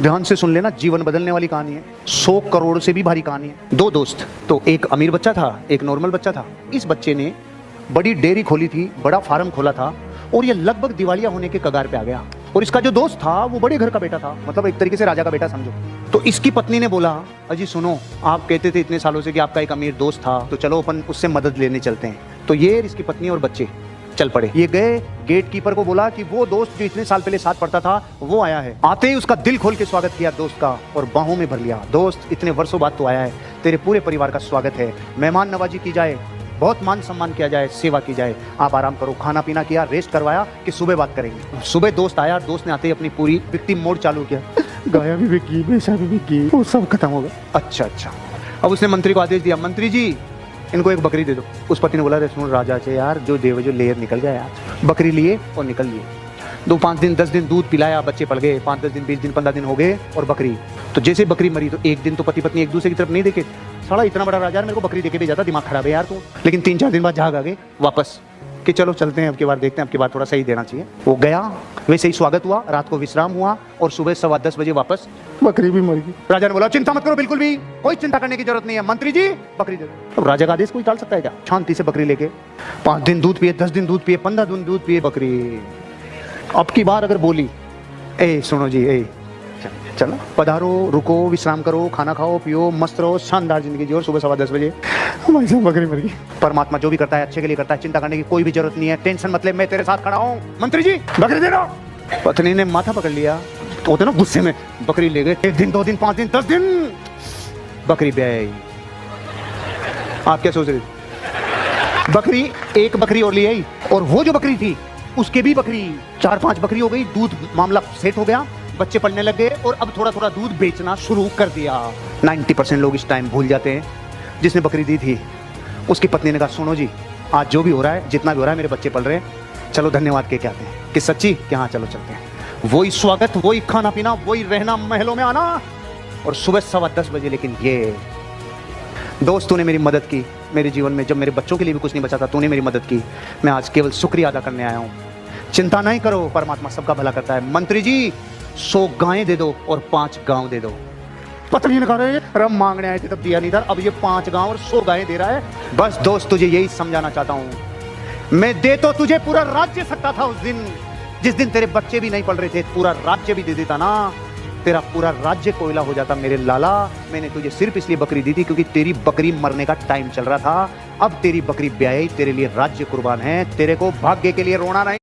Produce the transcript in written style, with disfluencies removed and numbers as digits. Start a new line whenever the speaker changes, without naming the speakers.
ध्यान से सुन लेना, जीवन बदलने वाली कहानी है, 100 करोड़ से भी भारी कहानी है। दो दोस्त, तो एक अमीर बच्चा था, एक नॉर्मल बच्चा था। इस बच्चे ने बड़ी डेयरी खोली थी, बड़ा फार्म खोला था और ये लगभग दिवालिया होने के कगार पे आ गया। और इसका जो दोस्त था वो बड़े घर का बेटा था, मतलब एक तरीके से राजा का बेटा समझो। तो इसकी पत्नी ने बोला, अजी सुनो, आप कहते थे इतने सालों से कि आपका एक अमीर दोस्त था, तो चलो अपन उससे मदद लेने चलते हैं। तो ये इसकी पत्नी और बच्चे चल पड़े। ये गए, गेट कीपर को बोला कि वो दोस्त जो इतने साल पहले साथ पढ़ता था वो आया है। आते ही उसका दिल खोल के स्वागत किया दोस्त का और बाहों में भर लिया। दोस्त, इतने वर्षों बाद तो आया है, तेरे पूरे परिवार का स्वागत है, मेहमान नवाजी की जाए, बहुत मान सम्मान किया जाए, सेवा की जाए, आप आराम करो। खाना पीना किया, रेस्ट करवाया कि सुबह बात करेंगे। सुबह दोस्त आया, दोस्त ने आते ही अपनी पूरी विक्टिम मोड चालू किया, गाया भी बिकी, भैंसा भी बिकी, वो सब खत्म हो गया। अच्छा। अब उसने मंत्री को आदेश दिया, मंत्री जी इनको एक बकरी दे दो। उस पति ने बोला, सुन राजा से यार, जो देव जो लेयर निकल जाए यार। बकरी लिए और निकल लिए। 2-5 दिन 10 दिन दूध पिलाया, बच्चे पड़ गए। 5-10 दिन 20 दिन 15 दिन हो गए और बकरी, तो जैसे बकरी मरी तो एक दिन तो पति पत्नी एक दूसरे की तरफ नहीं देखे। साला इतना बड़ा राजा मेरे को बकरी देके भेजा था, दिमाग खराब है यार तू। लेकिन 3-4 दिन बाद झाग आ गए वापस कि चलो चलते हैं, अब की बार देखते हैं, अब की बार थोड़ा सही देना चाहिए। वो गया, वैसे ही स्वागत हुआ, रात को विश्राम हुआ और सुबह 10:15 बजे वापस बकरी भी मर गई। राजा ने बोला, चिंता मत करो, बिल्कुल भी कोई चिंता करने की जरूरत नहीं है, मंत्री जी बकरी दे दो। अब राजा का आदेश कोई टाल सकता है क्या? शांति से बकरी लेके 5 दिन दूध पिए, 10 दिन दूध पिए, 15 दिन दूध पिए बकरी। अब की बार अगर बोली, ए सुनो जी, ए चलो पधारो, रुको, विश्राम करो, खाना खाओ, पियो, मस्त रहो, शानदार जिंदगी जियो, सुबह 10:15 बजे भाई साहब बकरी मर गई। परमात्मा जो भी करता है अच्छे के लिए करता है, चिंता करने की कोई भी जरूरत नहीं है, टेंशन मत ले, मैं तेरे साथ खड़ा हूँ, मंत्री जी बकरी दे दो। पत्नी ने माथा पकड़ लिया, तो होते ना गुस्से में, बकरी ले गए। 1 दिन 2 दिन 5 दिन 10 दिन बकरी ब्याई। आप क्या सोच रहे? बकरी, एक बकरी और ले आई और वो जो बकरी थी उसके भी बकरी, 4-5 बकरी हो गई। दूध मामला सेट हो गया, बच्चे पढ़ने लग गए और अब थोड़ा थोड़ा दूध बेचना शुरू कर दिया। 90% लोग इस टाइम भूल जाते हैं, जिसने बकरी दी थी उसकी पत्नी ने कहा, सुनो जी आज जो भी हो रहा है, जितना भी हो रहा है, मेरे बच्चे पल रहे हैं, चलो धन्यवाद के क्या आते हैं कि सच्ची कि हाँ चलो चलते हैं। वही स्वागत, वही खाना पीना, वही रहना, महलों में आना और सुबह 10:15 बजे। लेकिन ये दोस्त, तूने मेरी मदद की मेरे जीवन में, जब मेरे बच्चों के लिए भी कुछ नहीं बचा था, तूने मेरी मदद की, मैं आज केवल शुक्रिया अदा करने आया हूँ। चिंता नहीं करो, परमात्मा सबका भला करता है। मंत्री जी 100 गायें दे दो और 5 गांव दे दो। पत्नी ने कहा, रम मांगने आए थे तब दिया नहीं था, अब ये 5 गांव और 100 गायें दे रहा है। बस दोस्त, तुझे यही समझाना चाहता हूँ, मैं दे तो तुझे पूरा राज्य सकता था उस दिन, जिस दिन तेरे बच्चे भी नहीं पढ़ रहे थे, पूरा राज्य भी दे देता ना, तेरा पूरा राज्य कोयला हो जाता मेरे लाला। मैंने तुझे सिर्फ इसलिए बकरी दी थी क्योंकि तेरी बकरी मरने का टाइम चल रहा था। अब तेरी बकरी ब्याई, तेरे लिए राज्य कुर्बान है, तेरे को भाग्य के लिए रोना नहीं।